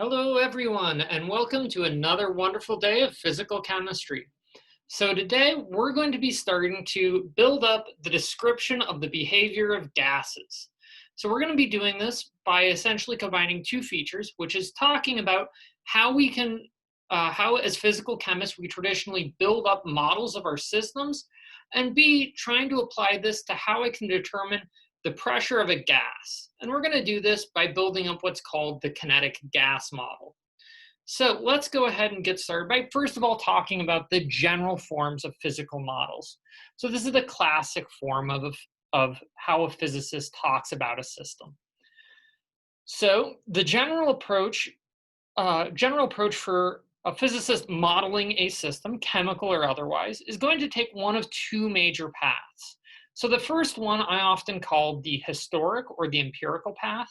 Hello, everyone, and welcome to another wonderful day of physical chemistry. So today we're going to be starting to build up the description of the behavior of gases. So we're going to be doing this by essentially combining two features, which is talking about how we can, how as physical chemists we traditionally build up models of our systems, and B, trying to apply this to how I can determine the pressure of a gas. And we're going to do this by building up what's called the kinetic gas model. So let's go ahead and get started by first of all talking about the general forms of physical models. So this is the classic form of how a physicist talks about a system. So the general approach for a physicist modeling a system, chemical or otherwise, is going to take one of two major paths. So the first one I often call the historic or the empirical path.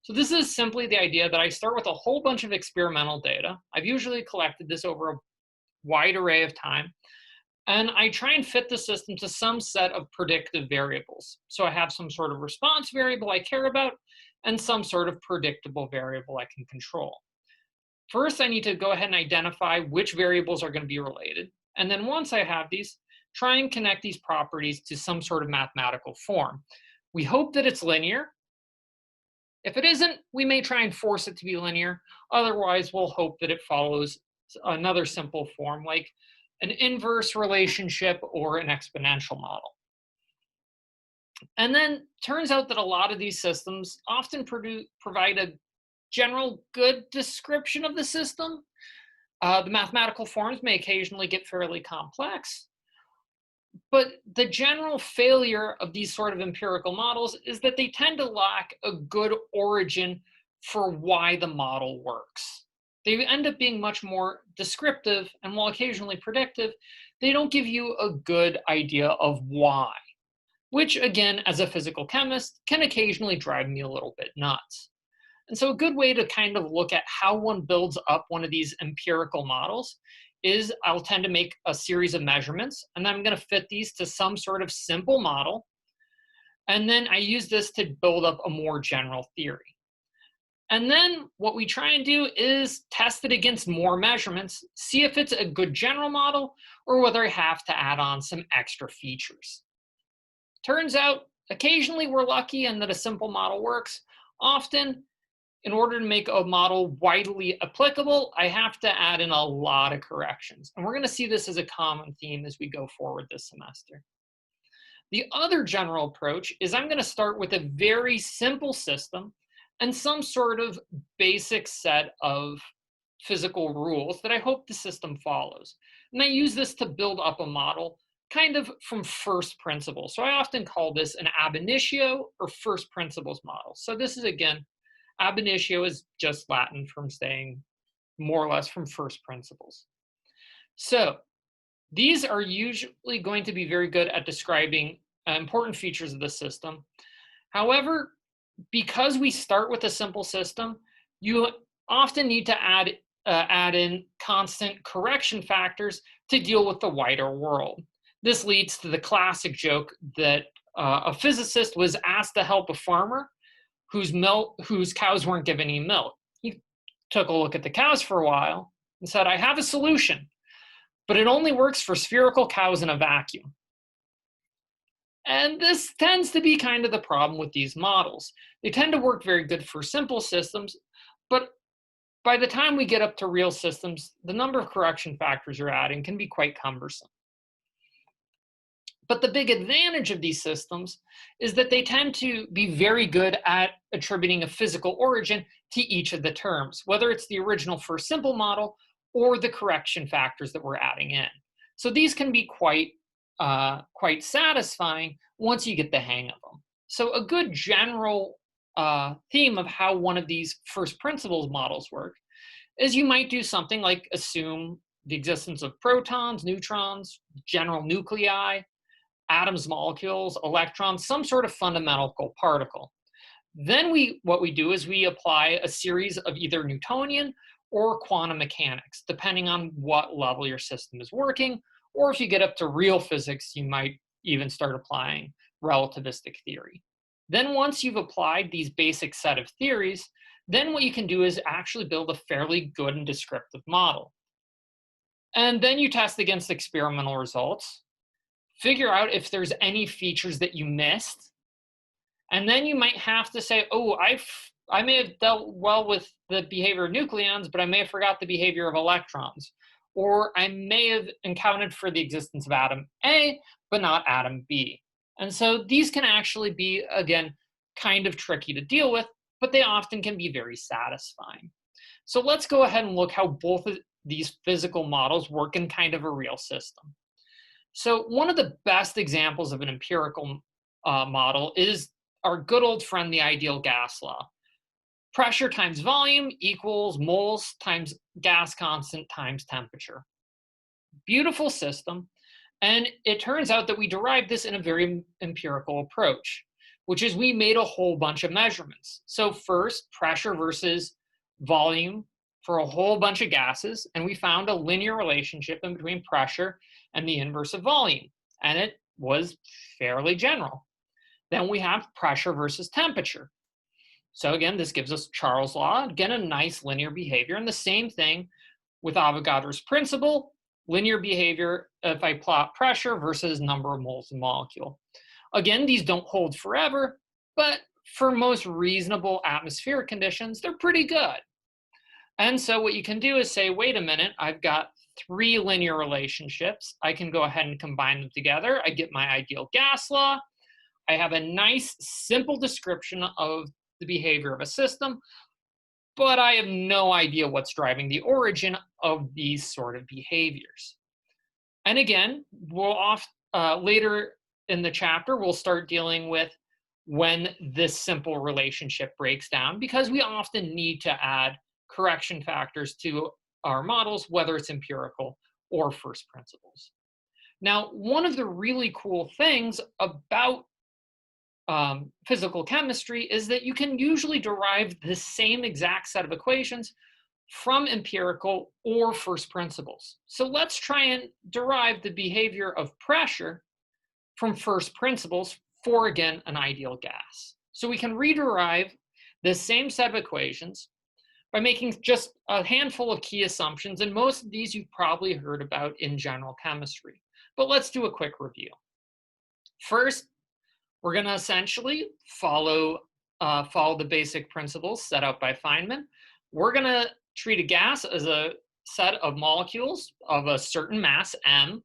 So this is simply the idea that I start with a whole bunch of experimental data. I've usually collected this over a wide array of time, and I try and fit the system to some set of predictive variables. So I have some sort of response variable I care about and some sort of predictable variable I can control. First, I need to go ahead and identify which variables are going to be related. And then once I have these, try and connect these properties to some sort of mathematical form. We hope that it's linear. If it isn't, we may try and force it to be linear. Otherwise, we'll hope that it follows another simple form like an inverse relationship or an exponential model. And then turns out that a lot of these systems often provide a general good description of the system. The mathematical forms may occasionally get fairly complex, but the general failure of these sort of empirical models is that they tend to lack a good origin for why the model works. They end up being much more descriptive, and while occasionally predictive, they don't give you a good idea of why, which again, as a physical chemist, can occasionally drive me a little bit nuts. And so a good way to kind of look at how one builds up one of these empirical models is I'll tend to make a series of measurements, and then I'm going to fit these to some sort of simple model. And then I use this to build up a more general theory. And then what we try and do is test it against more measurements, see if it's a good general model or whether I have to add on some extra features. Turns out occasionally we're lucky and that a simple model works. Often, in order to make a model widely applicable, I have to add in a lot of corrections. And we're going to see this as a common theme as we go forward this semester. The other general approach is I'm going to start with a very simple system and some sort of basic set of physical rules that I hope the system follows. And I use this to build up a model kind of from first principles. So I often call this an ab initio or first principles model. So this is, again, ab initio is just Latin from saying more or less from first principles. So these are usually going to be very good at describing important features of the system. However, because we start with a simple system, you often need to add in constant correction factors to deal with the wider world. This leads to the classic joke that a physicist was asked to help a farmer whose cows weren't giving any milk. He took a look at the cows for a while and said, I have a solution, but it only works for spherical cows in a vacuum. And this tends to be kind of the problem with these models. They tend to work very good for simple systems, but by the time we get up to real systems, the number of correction factors you're adding can be quite cumbersome. But the big advantage of these systems is that they tend to be very good at attributing a physical origin to each of the terms, whether it's the original first simple model or the correction factors that we're adding in. So these can be quite satisfying once you get the hang of them. So a good general theme of how one of these first principles models work is you might do something like assume the existence of protons, neutrons, general nuclei, atoms, molecules, electrons, some sort of fundamental particle. Then what we do is we apply a series of either Newtonian or quantum mechanics, depending on what level your system is working, or if you get up to real physics, you might even start applying relativistic theory. Then once you've applied these basic set of theories, then what you can do is actually build a fairly good and descriptive model. And then you test against experimental results, figure out if there's any features that you missed, and then you might have to say, oh, I may have dealt well with the behavior of nucleons, but I may have forgot the behavior of electrons. Or I may have accounted for the existence of atom A, but not atom B. And so these can actually be, again, kind of tricky to deal with, but they often can be very satisfying. So let's go ahead and look how both of these physical models work in kind of a real system. So one of the best examples of an empirical model is our good old friend, the ideal gas law. Pressure times volume equals moles times gas constant times temperature. Beautiful system. And it turns out that we derived this in a very empirical approach, which is we made a whole bunch of measurements. So first, pressure versus volume for a whole bunch of gases, and we found a linear relationship in between pressure and the inverse of volume, and it was fairly general. Then we have pressure versus temperature. So again, this gives us Charles' law, again, a nice linear behavior, and the same thing with Avogadro's principle, linear behavior if I plot pressure versus number of moles in molecule. Again, these don't hold forever, but for most reasonable atmospheric conditions, they're pretty good. And so what you can do is say, wait a minute, I've got 3 linear relationships. I can go ahead and combine them together. I get my ideal gas law. I have a nice, simple description of the behavior of a system, but I have no idea what's driving the origin of these sort of behaviors. And again, later in the chapter, we'll start dealing with when this simple relationship breaks down, because we often need to add correction factors to our models, whether it's empirical or first principles. Now, one of the really cool things about physical chemistry is that you can usually derive the same exact set of equations from empirical or first principles. So let's try and derive the behavior of pressure from first principles for, again, an ideal gas. So we can rederive this same set of equations by making just a handful of key assumptions, and most of these you've probably heard about in general chemistry. But let's do a quick review. First, we're going to essentially follow the basic principles set out by Feynman. We're going to treat a gas as a set of molecules of a certain mass, m.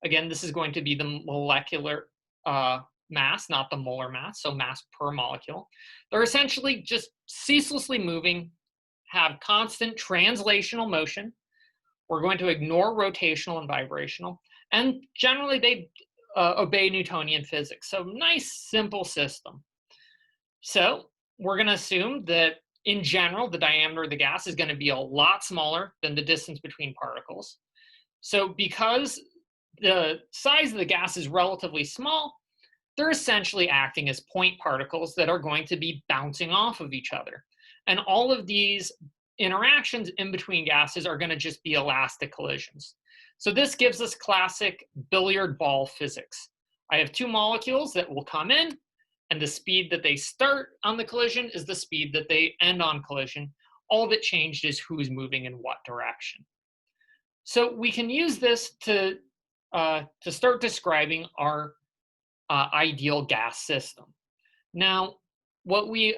Again, this is going to be the molecular mass, not the molar mass, so mass per molecule. They're essentially just ceaselessly moving, have constant translational motion. We're going to ignore rotational and vibrational, and generally they obey Newtonian physics. So nice, simple system. So we're going to assume that in general, the diameter of the gas is going to be a lot smaller than the distance between particles. So because the size of the gas is relatively small, they're essentially acting as point particles that are going to be bouncing off of each other. And all of these interactions in between gases are going to just be elastic collisions. So this gives us classic billiard ball physics. I have 2 molecules that will come in, and the speed that they start on the collision is the speed that they end on collision. All that changed is who's moving in what direction. So we can use this to start describing our ideal gas system. Now, what we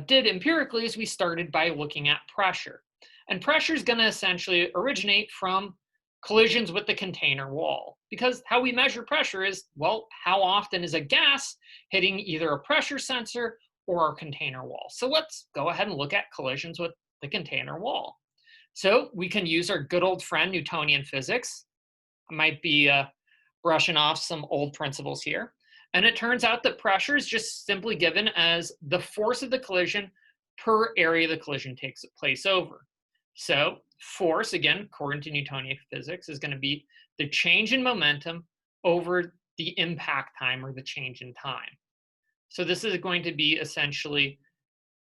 did empirically is we started by looking at pressure. And pressure is going to essentially originate from collisions with the container wall. Because how we measure pressure is, well, how often is a gas hitting either a pressure sensor or our container wall? So let's go ahead and look at collisions with the container wall. So we can use our good old friend Newtonian physics. I might be brushing off some old principles here. And it turns out that pressure is just simply given as the force of the collision per area the collision takes place over. So force, again, according to Newtonian physics, is going to be the change in momentum over the impact time, or the change in time. So this is going to be essentially,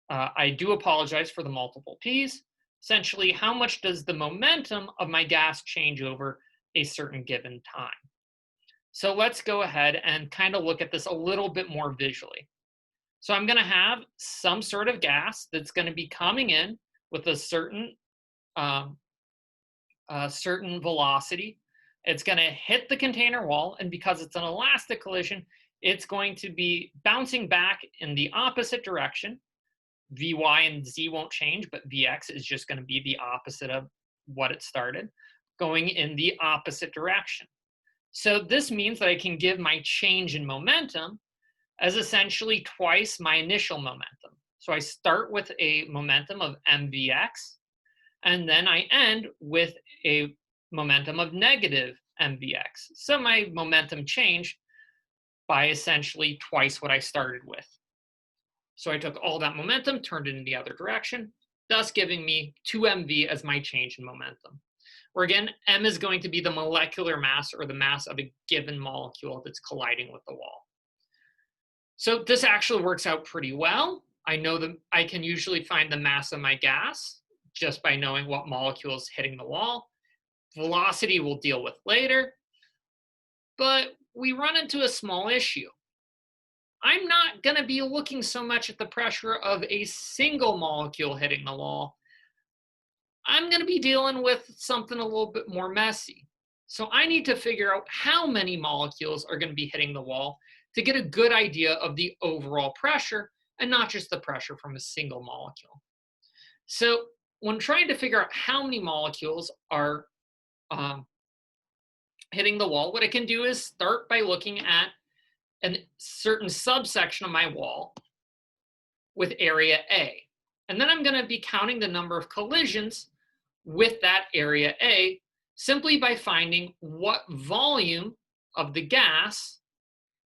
I do apologize for the multiple P's, essentially how much does the momentum of my gas change over a certain given time. So let's go ahead and kind of look at this a little bit more visually. So I'm going to have some sort of gas that's going to be coming in with um, a certain velocity. It's going to hit the container wall, and because it's an elastic collision, it's going to be bouncing back in the opposite direction. Vy and z won't change, but Vx is just going to be the opposite of what it started, going in the opposite direction. So this means that I can give my change in momentum as essentially twice my initial momentum. So I start with a momentum of mvx, and then I end with a momentum of negative mvx. So my momentum changed by essentially twice what I started with. So I took all that momentum, turned it in the other direction, thus giving me 2mv as my change in momentum. Where again, m is going to be the molecular mass, or the mass of a given molecule that's colliding with the wall. So this actually works out pretty well. I know that I can usually find the mass of my gas just by knowing what molecule is hitting the wall. Velocity we'll deal with later, but we run into a small issue. I'm not going to be looking so much at the pressure of a single molecule hitting the wall. I'm going to be dealing with something a little bit more messy. So I need to figure out how many molecules are going to be hitting the wall to get a good idea of the overall pressure, and not just the pressure from a single molecule. So when trying to figure out how many molecules are hitting the wall, what I can do is start by looking at a certain subsection of my wall with area A. And then I'm going to be counting the number of collisions with that area A simply by finding what volume of the gas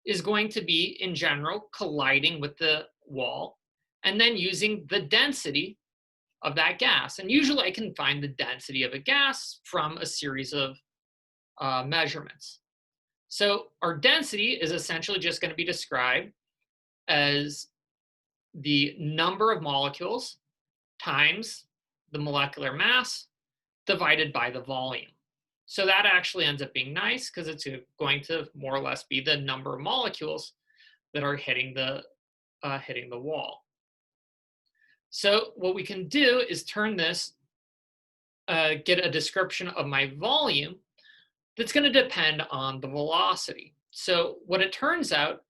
is going to be, in general, colliding with the wall, and then using the density of that gas. And usually I can find the density of a gas from a series of measurements. So our density is essentially just going to be described as the number of molecules times the molecular mass divided by the volume. So that actually ends up being nice because it's going to more or less be the number of molecules that are hitting the wall. So what we can do is turn this, get a description of my volume that's going to depend on the velocity. So what it turns out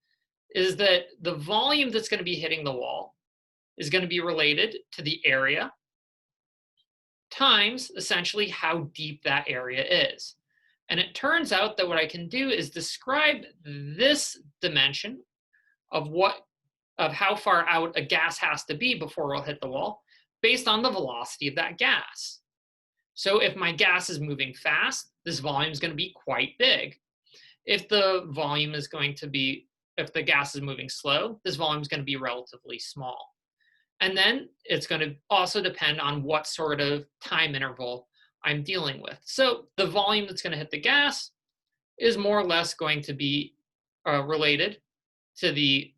is that the volume that's going to be hitting the wall is going to be related to the area times essentially how deep that area is. And it turns out that what I can do is describe this dimension of how far out a gas has to be before it'll hit the wall based on the velocity of that gas. So if my gas is moving fast, this volume is going to be quite big. If the gas is moving slow, this volume is going to be relatively small. And then it's going to also depend on what sort of time interval I'm dealing with. So the volume that's going to hit the gas is more or less going to be related to the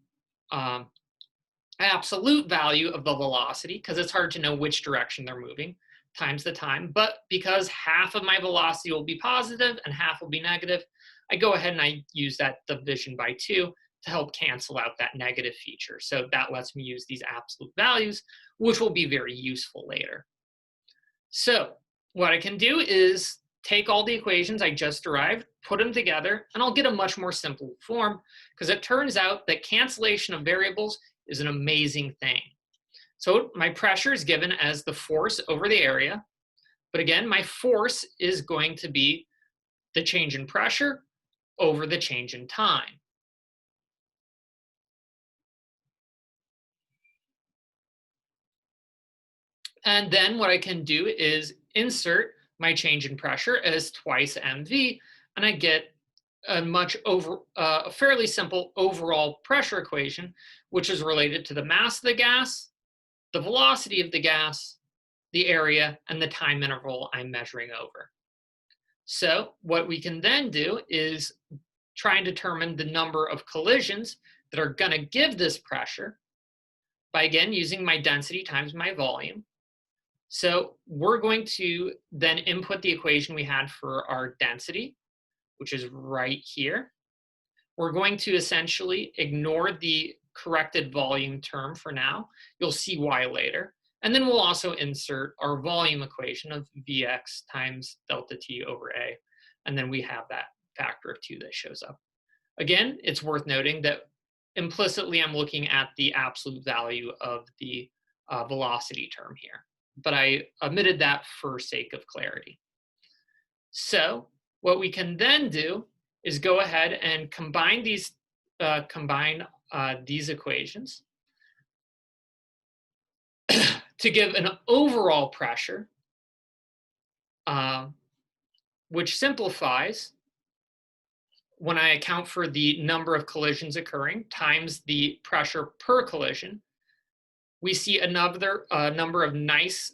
absolute value of the velocity, because it's hard to know which direction they're moving, times the time. But because half of my velocity will be positive and half will be negative, I go ahead and I use that division by 2 to help cancel out that negative feature. So that lets me use these absolute values, which will be very useful later. So what I can do is take all the equations I just derived, put them together, and I'll get a much more simple form, because it turns out that cancellation of variables is an amazing thing. So my pressure is given as the force over the area. But again, my force is going to be the change in pressure over the change in time. And then what I can do is insert my change in pressure as twice mv, and I get a fairly simple overall pressure equation, which is related to the mass of the gas, the velocity of the gas, the area, and the time interval I'm measuring over. So what we can then do is try and determine the number of collisions that are going to give this pressure by, again, using my density times my volume. So we're going to then input the equation we had for our density, which is right here. We're going to essentially ignore the corrected volume term for now. You'll see why later. And then we'll also insert our volume equation of Vx times delta T over A. And then we have that factor of 2 that shows up. Again, it's worth noting that implicitly I'm looking at the absolute value of the velocity term here, but I omitted that for sake of clarity. So what we can then do is go ahead and combine these equations to give an overall pressure, which simplifies when I account for the number of collisions occurring times the pressure per collision. We see another number of nice,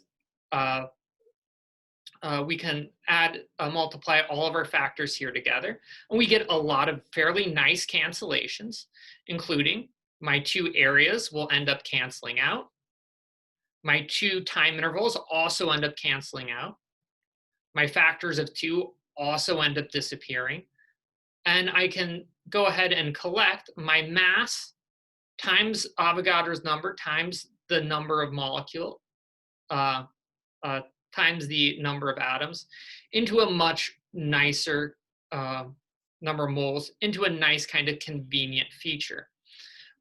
we can multiply all of our factors here together, and we get a lot of fairly nice cancellations, including my 2 areas will end up canceling out. My 2 time intervals also end up canceling out. My factors of 2 also end up disappearing. And I can go ahead and collect my mass times Avogadro's number times the number of molecule times the number of atoms into a much nicer number of moles, into a nice kind of convenient feature.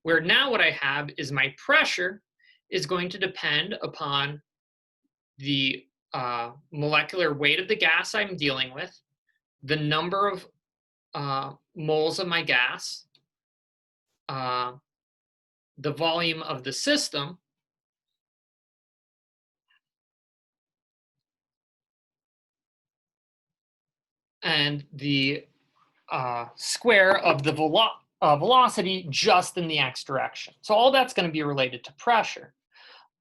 Where now what I have is my pressure is going to depend upon the molecular weight of the gas I'm dealing with, the number of moles of my gas, the volume of the system, and the square of the velocity just in the x direction. So all that's going to be related to pressure.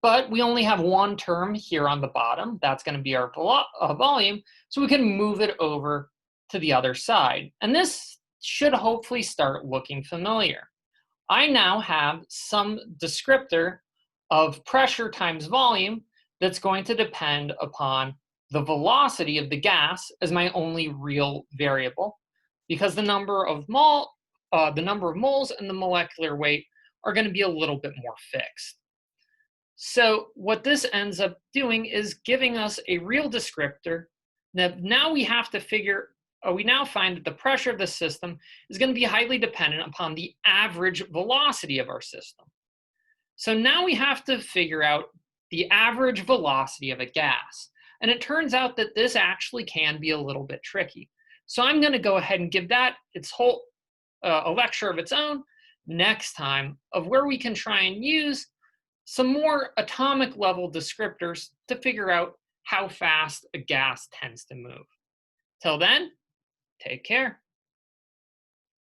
But we only have one term here on the bottom. That's going to be our volume. So we can move it over to the other side. And this should hopefully start looking familiar. I now have some descriptor of pressure times volume that's going to depend upon the velocity of the gas as my only real variable, because the number of moles and the molecular weight are going to be a little bit more fixed. So what this ends up doing is giving us a real descriptor. Now we have to figure, we now find that the pressure of the system is going to be highly dependent upon the average velocity of our system. So now we have to figure out the average velocity of a gas. And it turns out that this actually can be a little bit tricky. So I'm going to go ahead and give that its whole a lecture of its own next time, of where we can try and use some more atomic level descriptors to figure out how fast a gas tends to move. Till then, take care.